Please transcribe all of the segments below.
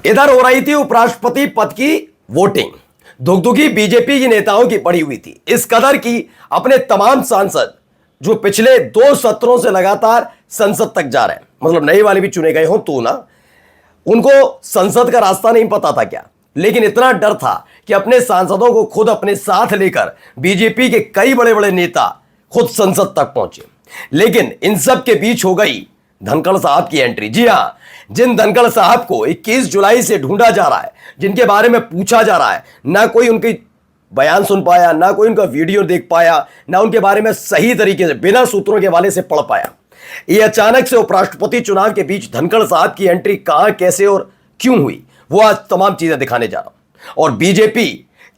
इधर हो रही थी उपराष्ट्रपति पद की वोटिंग। दुगदुगी बीजेपी के नेताओं की पड़ी हुई थी, इस कदर की अपने तमाम सांसद जो पिछले 2 सत्रों से लगातार संसद तक जा रहे हैं, मतलब नए वाले भी चुने गए हो तो ना, उनको संसद का रास्ता नहीं पता था क्या, लेकिन इतना डर था कि अपने सांसदों को खुद अपने साथ लेकर बीजेपी के कई बड़े बड़े नेता खुद संसद तक पहुंचे। लेकिन इन सब के बीच हो गई धनखड़ साहब की एंट्री। जी हां, जिन धनखड़ साहब को 21 जुलाई से ढूंढा जा रहा है, जिनके बारे में पूछा जा रहा है, ना कोई उनकी बयान सुन पाया, ना कोई उनका वीडियो देख पाया, ना उनके बारे में सही तरीके से बिना सूत्रों के हवाले से पढ़ पाया। ये अचानक से उपराष्ट्रपति चुनाव के बीच धनखड़ साहब की एंट्री कहां, कैसे और क्यों हुई, वो आज तमाम चीजें दिखाने जा रहा हूं। और बीजेपी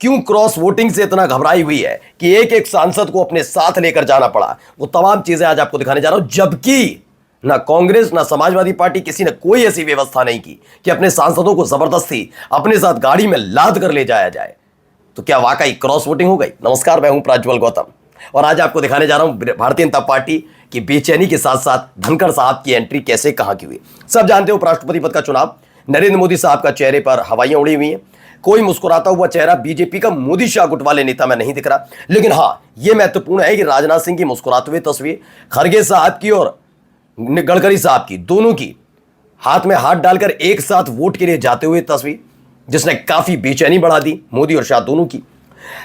क्यों क्रॉस वोटिंग से इतना घबराई हुई है कि एक एक सांसद को अपने साथ लेकर जाना पड़ा, वो तमाम चीजें आज आपको दिखाने जा रहा हूं। जबकि ना कांग्रेस ना समाजवादी पार्टी किसी ने कोई ऐसी व्यवस्था नहीं की कि अपने सांसदों को जबरदस्ती अपने साथ गाड़ी में लाद कर ले जाया जाए। तो क्या वाकई क्रॉस वोटिंग हो गई? नमस्कार, मैं हूं प्रज्वल गौतम और आज आपको दिखाने जा रहा हूं भारतीय जनता पार्टी की बेचैनी के साथ साथ धनखड़ साहब की एंट्री कैसे कहां की हुई। सब जानते हो उपराष्ट्रपति पद का चुनाव, नरेंद्र मोदी साहब का चेहरे पर हवाइयां उड़ी हुई हैं। कोई मुस्कुराता हुआ चेहरा बीजेपी का मोदी शाह गुट वाले नेता में नहीं दिख रहा। लेकिन हां, यह महत्वपूर्ण है कि राजनाथ सिंह की मुस्कुराते हुए तस्वीर, खड़गे साहब की और गडकरी साहब की, दोनों की हाथ में हाथ डालकर एक साथ वोट के लिए जाते हुए तस्वीर, जिसने काफी बेचैनी बढ़ा दी मोदी और शाह दोनों की।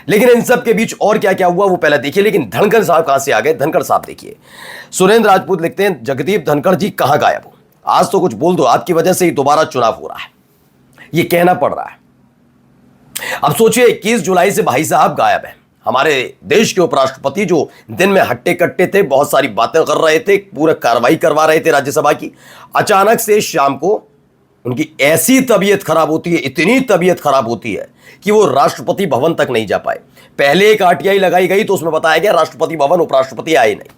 लेकिन इन सब के बीच और क्या क्या हुआ वो पहले देखिए। लेकिन धनखड़ साहब कहां से आ गए? धनखड़ साहब देखिए, सुरेंद्र राजपूत लिखते हैं, जगदीप धनखड़ जी कहां गायब हो? आज तो कुछ बोल दो, आपकी वजह से ही दोबारा चुनाव हो रहा है, ये कहना पड़ रहा है। अब सोचिए 21 जुलाई से भाई साहब गायब हैं। हमारे देश के उपराष्ट्रपति जो दिन में हट्टे कट्टे थे, बहुत सारी बातें कर रहे थे, पूरा कार्रवाई करवा रहे थे राज्यसभा की, अचानक से शाम को उनकी ऐसी तबीयत खराब होती है, इतनी तबीयत खराब होती है कि वो राष्ट्रपति भवन तक नहीं जा पाए। पहले एक आरटीआई लगाई गई तो उसमें बताया गया राष्ट्रपति भवन उपराष्ट्रपति आए नहीं,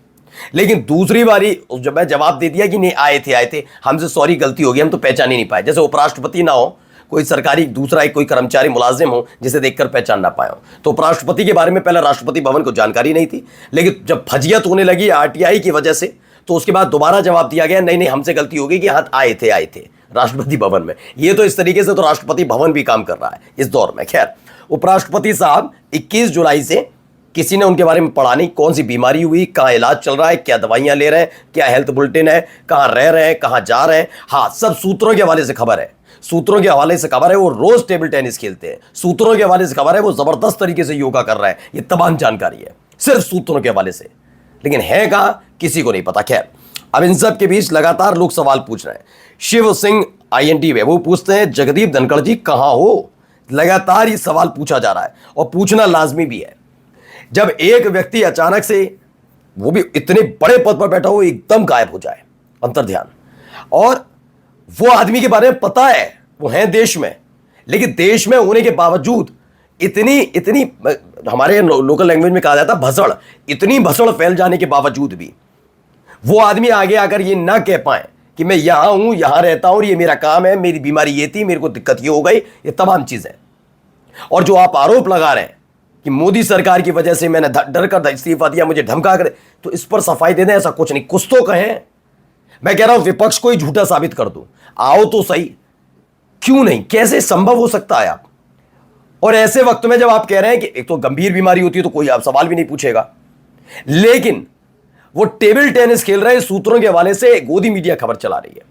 लेकिन दूसरी बारी जब मैं जवाब दे दिया कि नहीं आए थे, हमसे सॉरी गलती हो गई, हम तो पहचान ही नहीं पाए। जैसे उपराष्ट्रपति ना हो, कोई सरकारी दूसरा एक कोई कर्मचारी मुलाजिम हो जिसे देखकर पहचान ना पाए हो। तो उपराष्ट्रपति के बारे में पहले राष्ट्रपति भवन को जानकारी नहीं थी, लेकिन जब फजियत होने लगी आरटीआई की वजह से, तो उसके बाद दोबारा जवाब दिया गया, नहीं नहीं हमसे गलती हो गई कि हाथ आए थे राष्ट्रपति भवन में। ये तो इस तरीके से तो राष्ट्रपति भवन भी काम कर रहा है इस दौर में। खैर, उपराष्ट्रपति साहब 21 जुलाई से किसी ने उनके बारे में पढ़ा नहीं, कौन सी बीमारी हुई, कहाँ इलाज चल रहा है, क्या दवाइयां ले रहे हैं, क्या हेल्थ बुलेटिन है, कहाँ रह रहे हैं, कहाँ जा रहे हैं। हाँ, सब सूत्रों के हवाले से खबर है, सूत्रों के हवाले से खबर है। वो रोज टेबल टेनिस खेलते हैं, सूत्रों के हवाले से खबर है। वो जबरदस्त तरीके से योगा कर रहा है, ये तमाम जानकारी है सिर्फ सूत्रों के हवाले से। लेकिन है कहां, किसी को नहीं पता। खैर, अब इन सब के बीच लगातार लोग सवाल पूछ रहे हैं। शिव सिंह INT में वो पूछते हैं, जगदीप धनखड़ जी कहां हो? लगातार ये सवाल पूछा जा रहा है और पूछना लाजमी भी है। जब एक व्यक्ति अचानक से, वो भी इतने बड़े पद पर बैठा हो, एकदम गायब हो जाए, अंतर्ध्यान, और वो आदमी के बारे में पता है, वो है देश में, लेकिन देश में होने के बावजूद इतनी हमारे लोकल लैंग्वेज में कहा जाता है भसड़, इतनी भसड़ फैल जाने के बावजूद भी वो आदमी आगे आकर ये ना कह पाए कि मैं यहां हूं, यहां रहता हूं, ये मेरा काम है, मेरी बीमारी ये थी, मेरे को दिक्कत ये हो गई, ये तमाम चीजें। और जो आप आरोप लगा रहे हैं कि मोदी सरकार की वजह से मैंने डर कर इस्तीफा दिया, मुझे धमका कर, तो इस पर सफाई दे दें। ऐसा कुछ नहीं, कुछ तो कहें। मैं कह रहा हूं विपक्ष को ही झूठा साबित कर दो, आओ तो सही, क्यों नहीं, कैसे संभव हो सकता है आप? और ऐसे वक्त में जब आप कह रहे हैं कि एक तो गंभीर बीमारी होती है तो कोई आप सवाल भी नहीं पूछेगा, लेकिन वो टेबल टेनिस खेल रहे हैं, सूत्रों के हवाले से गोदी मीडिया खबर चला रही है।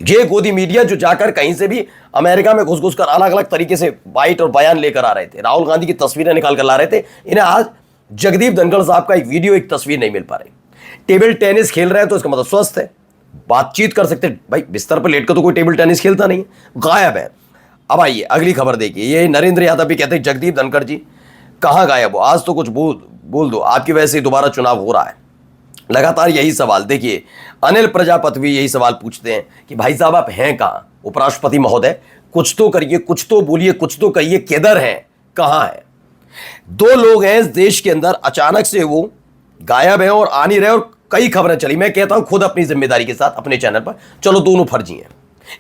ये गोदी मीडिया जो जाकर कहीं से भी अमेरिका में घुस घुस कर अलग अलग तरीके से बाइट और बयान लेकर आ रहे थे, राहुल गांधी की तस्वीरें निकाल कर ला रहे थे, इन्हें आज जगदीप धनखड़ साहब का एक वीडियो, एक तस्वीर नहीं मिल पा रही। टेबल टेनिस खेल रहे हैं तो इसका मतलब स्वस्थ है, बातचीत कर सकते। भाई बिस्तर पर लेटकर तो कोई टेबल टेनिस खेलता नहीं है, गायब है। अब आइए अगली खबर देखिए। ये नरेंद्र यादव भी कहते हैं, जगदीप धनखड़ जी कहां गायब हो? आज तो कुछ बोल दो, आपकी वजह से दोबारा चुनाव हो रहा है। लगातार यही सवाल देखिए, अनिल प्रजापति भी यही सवाल पूछते हैं कि भाई साहब आप हैं कहां? उपराष्ट्रपति महोदय कुछ तो करिए, कुछ तो बोलिए, कुछ तो कहिए, किधर हैं, कहां है? 2 लोग हैं इस देश के अंदर, अचानक से वो गायब हैं और आ नहीं रहे, और कई खबरें चली। मैं कहता हूं खुद अपनी जिम्मेदारी के साथ अपने चैनल पर, चलो दोनों फर्जी हैं,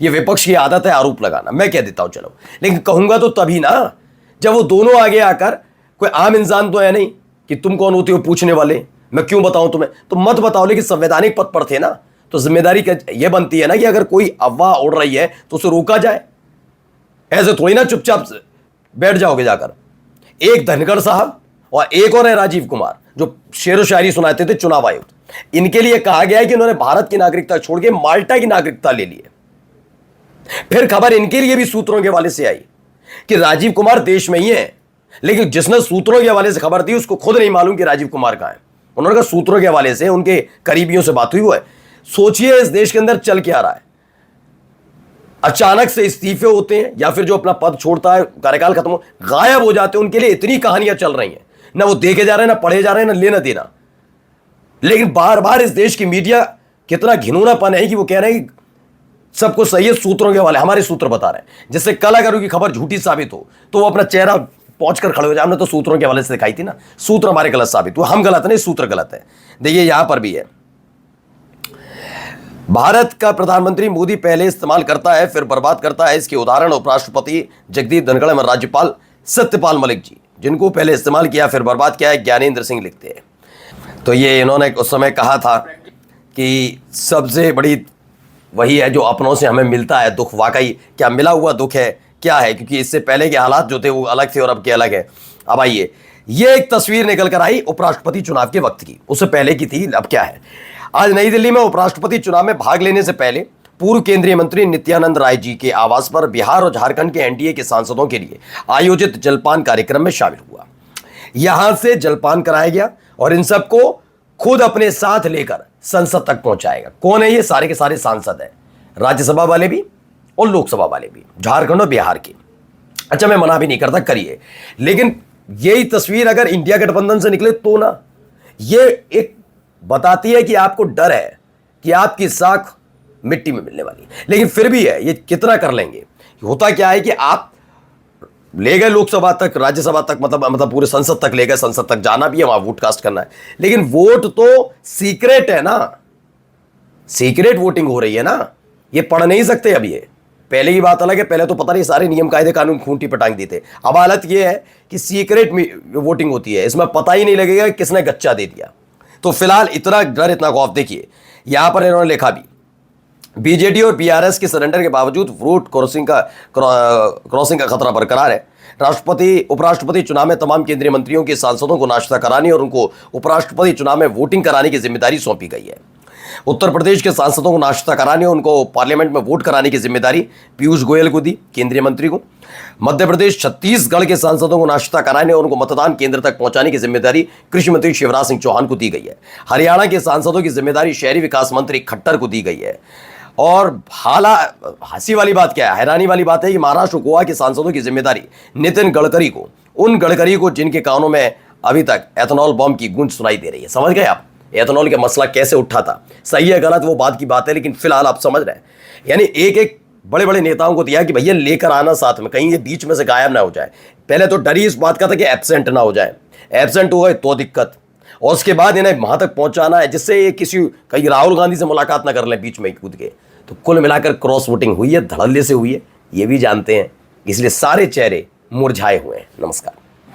ये विपक्ष की आदत है आरोप लगाना, मैं कह देता हूं चलो, लेकिन कहूंगा तो तभी ना जब वो दोनों आगे आकर, कोई आम इंसान तो है नहीं कि तुम कौन होते हो पूछने वाले, मैं क्यों बताऊं तुम्हें, तो मत बताओ। लेकिन संवैधानिक पद पर थे ना, तो जिम्मेदारी यह बनती है ना कि अगर कोई अफवाह उड़ रही है तो उसे रोका जाए। ऐसे थोड़ी ना चुपचाप बैठ जाओगे जाकर। एक धनखड़ साहब और एक और है राजीव कुमार, जो शेरो शायरी सुनाते थे चुनाव आयुक्त। इनके लिए कहा गया है कि उन्होंने भारत की नागरिकता छोड़ के माल्टा की नागरिकता ले ली है। फिर खबर इनके लिए भी सूत्रों के हवाले से आई कि राजीव कुमार देश में ही है, लेकिन जिसने सूत्रों के हवाले से खबर दी उसको खुद नहीं मालूम कि राजीव कुमार कहां है। उन्होंने कहा सूत्रों के हवाले से उनके करीबियों से बात हुई है। सोचिए इस देश के अंदर चल क्या रहा है। अचानक से इस्तीफे होते हैं या फिर जो अपना पद छोड़ता है, कार्यकाल खत्म हो, गायब हो जाते हैं। उनके लिए इतनी कहानियां चल रही हैं, ना वो देखे जा रहे हैं, ना पढ़े जा रहे हैं, ना लेना देना। लेकिन बार बार इस देश की मीडिया कितना घिनौनापन है कि वो कह रहे हैं कि सब कुछ सही है, सूत्रों के हवाले, हमारे सूत्र बता रहे हैं। जिससे कल अगर उनकी खबर झूठी साबित हो तो वो अपना चेहरा पहुंचकर खड़े हो जाए, हमने तो सूत्रों के हवाले से दिखाई थी ना, सूत्र हमारे गलत साबित हुआ, हम गलत नहीं, सूत्र गलत है। देखिए यहां पर भी है, भारत का प्रधानमंत्री मोदी पहले इस्तेमाल करता है फिर बर्बाद करता है। इसके उदाहरण उपराष्ट्रपति जगदीप धनखड़ और राज्यपाल सत्यपाल मलिक जी, जिनको पहले इस्तेमाल किया फिर बर्बाद किया है, ज्ञानेंद्र सिंह लिखते हैं। तो ये इन्होंने उस समय कहा था कि सबसे बड़ी वही है जो अपनों से हमें मिलता है दुख। वाकई क्या मिला हुआ दुख है, क्या है, क्योंकि इससे पहले के हालात जो थे वो अलग थे और अब के अलग है। अब आइए, ये एक तस्वीर निकल कर आई उपराष्ट्रपति चुनाव के वक्त की, उससे पहले की थी, अब क्या है। आज नई दिल्ली में उपराष्ट्रपति चुनाव में भाग लेने से पहले पूर्व केंद्रीय मंत्री नित्यानंद राय जी के आवास पर बिहार और झारखंड के एनडीए के सांसदों के लिए आयोजित जलपान कार्यक्रम में शामिल हुआ। यहां से जलपान कराया गया और इन सबको खुद अपने साथ लेकर संसद तक पहुंचाएगा। कौन है ये? सारे के सारे सांसद हैं, राज्यसभा वाले भी और लोकसभा वाले भी, झारखंड और बिहार के। अच्छा, मैं मना भी नहीं करता, करिए, लेकिन यही तस्वीर अगर इंडिया गठबंधन से निकले तो ना, ये एक बताती है कि आपको डर है कि आपकी साख मिट्टी में मिलने वाली। लेकिन फिर भी है, ये कितना कर लेंगे। होता क्या है कि आप ले गए लोकसभा तक, राज्यसभा तक, मतलब पूरे संसद तक ले गए, संसद तक जाना भी है, वहां वोट कास्ट करना है, लेकिन वोट तो सीक्रेट है ना, सीक्रेट वोटिंग हो रही है ना, ये पढ़ नहीं सकते। अब ये पहले की बात अलग है, पहले तो पता नहीं सारे नियम कायदे कानून खूंटी पर टांग देते। अब हालत ये है कि सीक्रेट वोटिंग होती है, इसमें पता ही नहीं लगेगा किसने गच्चा दे दिया। तो फिलहाल इतना डर, इतना खौफ। देखिए यहां पर इन्होंने लिखा भी, बीजेडी और बीआरएस के सरेंडर के बावजूद वोट क्रॉसिंग का खतरा बरकरार है। राष्ट्रपति उपराष्ट्रपति चुनाव में तमाम केंद्रीय मंत्रियों के सांसदों को नाश्ता कराने और उनको उपराष्ट्रपति चुनाव में वोटिंग कराने की जिम्मेदारी सौंपी गई है। उत्तर प्रदेश के सांसदों को नाश्ता कराने और उनको पार्लियामेंट में वोट कराने की जिम्मेदारी पीयूष गोयल को दी, केंद्रीय मंत्री को। मध्य प्रदेश छत्तीसगढ़ के सांसदों को नाश्ता कराने और उनको मतदान केंद्र तक पहुंचाने की जिम्मेदारी कृषि मंत्री शिवराज सिंह चौहान को दी गई है। हरियाणा के सांसदों की जिम्मेदारी शहरी विकास मंत्री खट्टर को दी गई है। और हंसी वाली बात क्या है, हैरानी वाली बात है कि महाराष्ट्र गोवा के सांसदों की जिम्मेदारी नितिन गडकरी को, उन गडकरी को जिनके कानों में अभी तक एथेनॉल बम की गूंज सुनाई दे रही है। समझ गए आप एथेनॉल का मसला कैसे उठा था? सही है गलत वो बात की बात है, लेकिन फिलहाल आप समझ रहे हैं। यानी एक एक बड़े बड़े नेताओं को दिया कि भैया लेकर आना साथ में, कहीं ये बीच में से गायब ना हो जाए। पहले तो डर ही इस बात का था कि एब्सेंट ना हो जाए, एब्सेंट हो गए तो दिक्कत, और उसके बाद इन्हें वहां तक पहुंचाना है जिससे ये कहीं राहुल गांधी से मुलाकात ना कर लें बीच में कूद के। तो कुल मिलाकर क्रॉस वोटिंग हुई है, धड़ल्ले से हुई है, ये भी जानते हैं, इसलिए सारे चेहरे मुरझाए हुए हैं। नमस्कार।